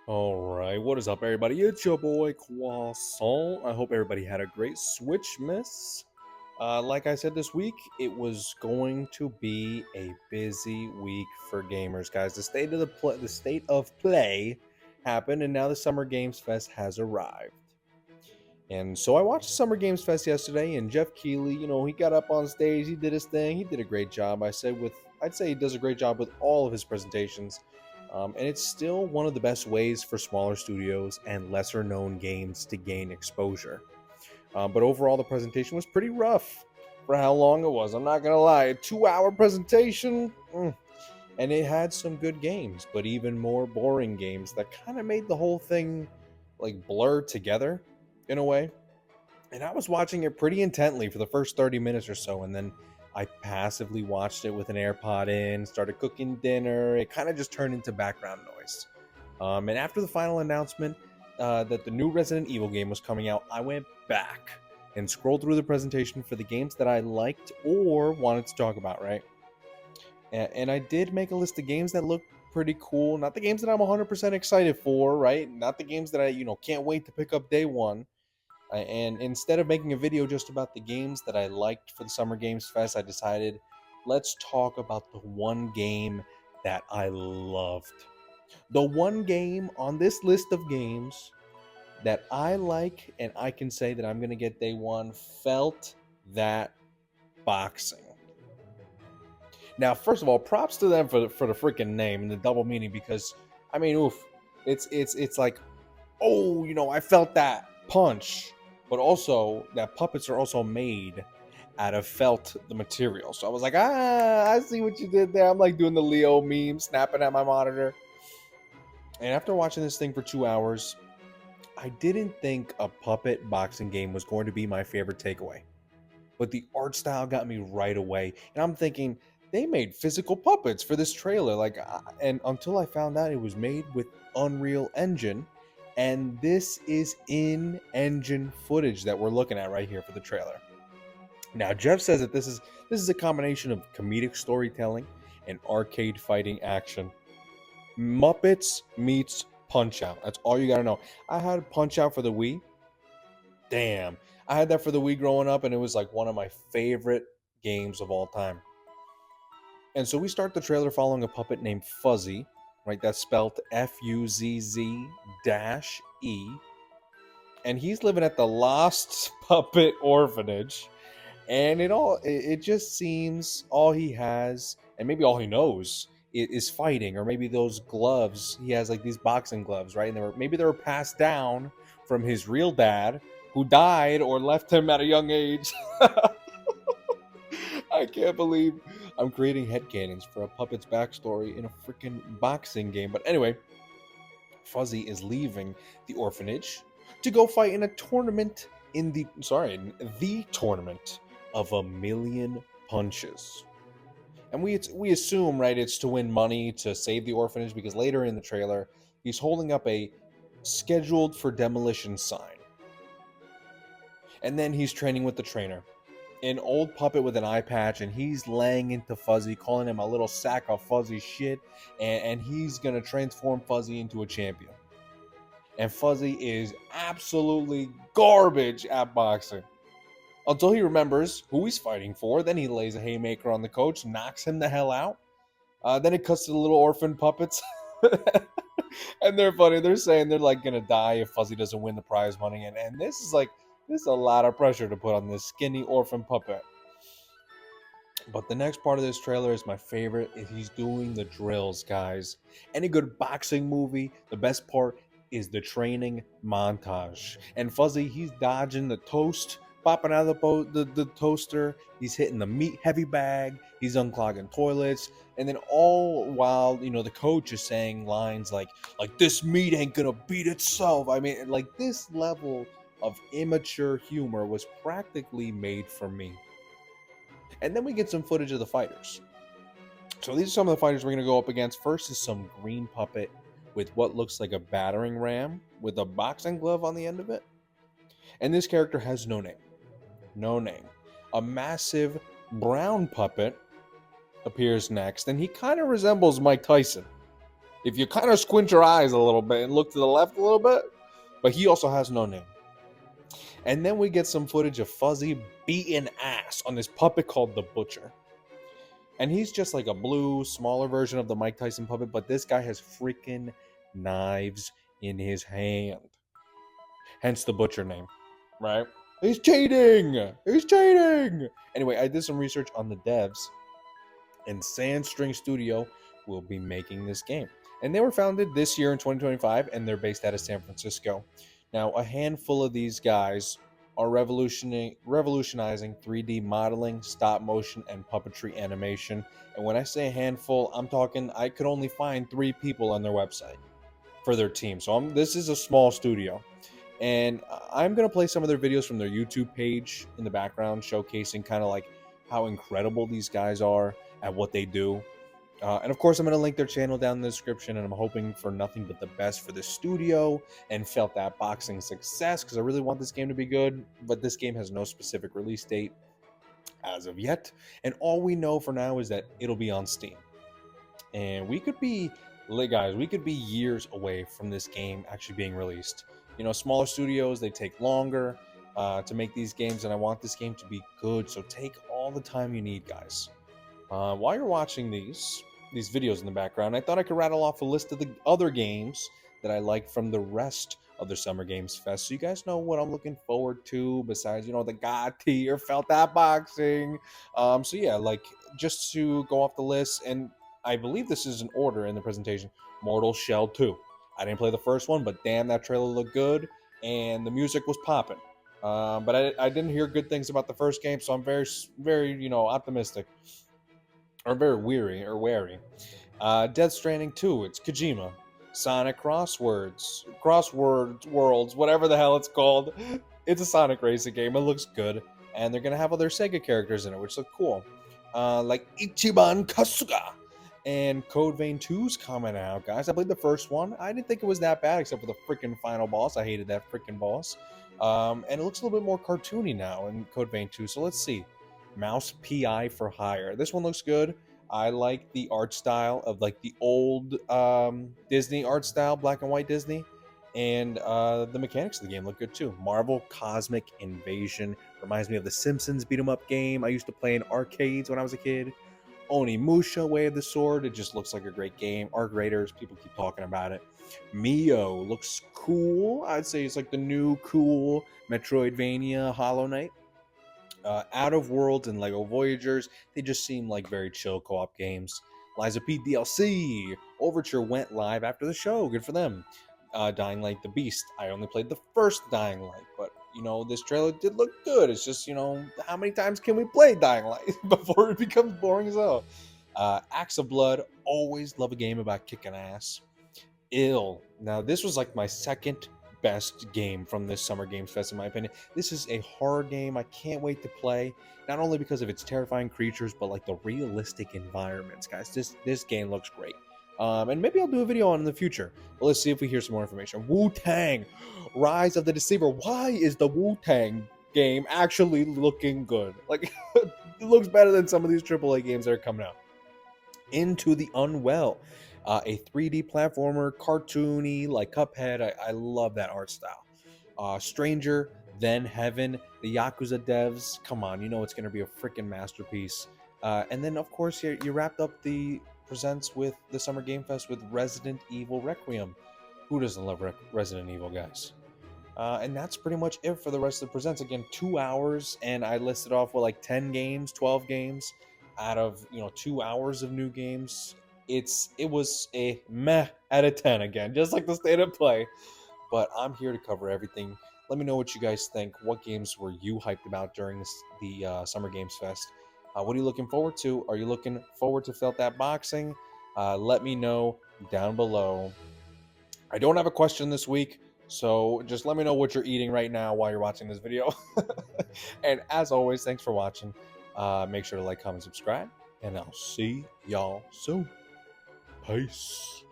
Alright, what is up, everybody? It's your boy Croissant. I hope everybody had a great Switch miss. Like I said this week, it was going to be a busy week for gamers, guys. The state of play happened, and now the Summer Games Fest has arrived. And so I watched the Summer Games Fest yesterday, and Jeff Keighley, he got up on stage, he did his thing, he did a great job. I'd say he does a great job with all of his presentations. And it's still one of the best ways for smaller studios and lesser known games to gain exposure. But overall, the presentation was pretty rough for how long it was. I'm not gonna lie, a 2-hour presentation, and it had some good games, but even more boring games that kind of made the whole thing like blur together in a way. And I was watching it pretty intently for the first 30 minutes or so, and then I passively watched it with an AirPod in, started cooking dinner. It kind of just turned into background noise. And after the final announcement that the new Resident Evil game was coming out, I went back and scrolled through the presentation for the games that I liked or wanted to talk about, right? And I did make a list of games that looked pretty cool. Not the games that I'm 100% excited for, right? Not the games that I can't wait to pick up day one. And instead of making a video just about the games that I liked for the Summer Games Fest, I decided let's talk about the one game that I loved. The one game on this list of games that I like and I can say that I'm going to get day one felt that boxing. Now, first of all, props to them for the freaking name and the double meaning, because I mean, oof, it's like, oh, I felt that punch, but also that puppets are also made out of felt the material. So I was like, I see what you did there. I'm like doing the Leo meme, snapping at my monitor. And after watching this thing for 2 hours, I didn't think a puppet boxing game was going to be my favorite takeaway. But the art style got me right away. And I'm thinking, they made physical puppets for this trailer. And until I found out it was made with Unreal Engine, and this is in-engine footage that we're looking at right here for the trailer. Now, Jeff says that this is a combination of comedic storytelling and arcade fighting action. Muppets meets Punch-Out. That's all you gotta know. I had Punch-Out for the Wii. Damn. I had that for the Wii growing up, and it was like one of my favorite games of all time. And so we start the trailer following a puppet named Fuzzy, right? That's spelled Fuzzz-E. And he's living at the Lost Puppet Orphanage. And it just seems all he has, and maybe all he knows, is fighting, or maybe those gloves. He has like these boxing gloves, right? And maybe they were passed down from his real dad, who died or left him at a young age. I can't believe I'm creating headcanons for a puppet's backstory in a freaking boxing game. But anyway, Fuzzy is leaving the orphanage to go fight in a tournament the tournament of a million punches. And we assume, right, it's to win money to save the orphanage, because later in the trailer, he's holding up a scheduled for demolition sign. And then he's training with the trainer, an old puppet with an eye patch, and he's laying into Fuzzy, calling him a little sack of fuzzy shit, and he's gonna transform Fuzzy into a champion. And Fuzzy is absolutely garbage at boxing until he remembers who he's fighting for. Then he lays a haymaker on the coach, knocks him the hell out. Then it cuts to the little orphan puppets. And they're funny. They're saying they're like gonna die if Fuzzy doesn't win the prize money. And this is a lot of pressure to put on this skinny orphan puppet. But the next part of this trailer is my favorite. He's doing the drills, guys. Any good boxing movie, the best part is the training montage. And Fuzzy, he's dodging the toast, popping out of the toaster. He's hitting the meat heavy bag. He's unclogging toilets. And then all while, the coach is saying lines like this meat ain't gonna beat itself. I mean, like, this level of immature humor was practically made for me. And then we get some footage of the fighters. So these are some of the fighters we're going to go up against. First is some green puppet with what looks like a battering ram with a boxing glove on the end of it. And this character has no name. No name. A massive brown puppet appears next, and he kind of resembles Mike Tyson. if you kind of squint your eyes a little bit and look to the left a little bit. But he also has no name. And then we get some footage of Fuzzy beating ass on this puppet called the Butcher. And he's just like a blue, smaller version of the Mike Tyson puppet, but this guy has freaking knives in his hand. Hence the Butcher name, right? He's cheating! He's cheating! Anyway, I did some research on the devs, and Sandstring Studio will be making this game. And they were founded this year in 2025, and they're based out of San Francisco. Now, a handful of these guys are revolutionizing 3D modeling, stop motion, and puppetry animation. And when I say a handful, I'm talking I could only find 3 people on their website for their team. So this is a small studio. And I'm going to play some of their videos from their YouTube page in the background, showcasing kind of like how incredible these guys are at what they do. And of course, I'm going to link their channel down in the description, and I'm hoping for nothing but the best for the studio and Felt That Boxing success, because I really want this game to be good, but this game has no specific release date as of yet. And all we know for now is that it'll be on Steam. And we could be, guys, we could be years away from this game actually being released. You know, smaller studios, they take longer to make these games, and I want this game to be good, so take all the time you need, guys. While you're watching these videos in the background, I thought I could rattle off a list of the other games that I like from the rest of the Summer Games Fest, so you guys know what I'm looking forward to besides, you know, the GOTY or Felt That Boxing. So yeah, like, just to go off the list, and I believe this is an order in the presentation, Mortal Shell 2. I didn't play the first one, but damn, that trailer looked good, and the music was popping. But I didn't hear good things about the first game, so I'm very, you know, optimistic. Or very wary. Death Stranding 2, it's Kojima. Sonic Worlds, whatever the hell it's called. It's a Sonic racing game. It looks good. And they're going to have other Sega characters in it, which look cool. Like Ichiban Kasuga. And Code Vein 2's coming out, guys. I played the first one. I didn't think it was that bad, except for the freaking final boss. I hated that freaking boss. And it looks a little bit more cartoony now in Code Vein 2. So let's see. Mouse PI for Hire. This one looks good. I like the art style of like the old Disney art style, black and white Disney. And the mechanics of the game look good too. Marvel Cosmic Invasion reminds me of the Simpsons beat 'em up game I used to play in arcades when I was a kid. Onimusha Way of the Sword, it just looks like a great game. Arc Raiders, people keep talking about it. Mio looks cool. I'd say it's like the new cool Metroidvania Hollow Knight. Out of Worlds and Lego Voyagers, they just seem like very chill co-op games. Liza P DLC Overture went live after the show. Good for them. Dying Light the Beast. I only played the first Dying Light, but you know, this trailer did look good. It's just, you know, how many times can we play Dying Light before it becomes boring as hell? Axe of Blood, always love a game about kicking ass. Ill. Now, this was like my second best game from this Summer Games Fest, in my opinion. This is a horror game I can't wait to play, not only because of its terrifying creatures, but like the realistic environments, guys. This game looks great. And maybe I'll do a video on it in the future. But let's see if we hear some more information. Wu-Tang, Rise of the Deceiver. Why is the Wu-Tang game actually looking good? Like, it looks better than some of these AAA games that are coming out. Into the Unwell, a 3D platformer, cartoony, like Cuphead. I love that art style. Stranger Then Heaven, the Yakuza devs. Come on, you know it's going to be a freaking masterpiece. And then, of course, you wrapped up the presents with the Summer Game Fest with Resident Evil Requiem. Who doesn't love Resident Evil, guys? And that's pretty much it for the rest of the presents. Again, 2 hours, and I listed off with like 10 games, 12 games out of, you know, 2 hours of new games. It was a meh out of 10 again, just like the state of play. But I'm here to cover everything. Let me know what you guys think. What games were you hyped about during the Summer Games Fest? What are you looking forward to? Are you looking forward to Felt That Boxing? Let me know down below. I don't have a question this week, so just let me know what you're eating right now while you're watching this video. And as always, thanks for watching. Make sure to like, comment, subscribe, and I'll see y'all soon. Peace.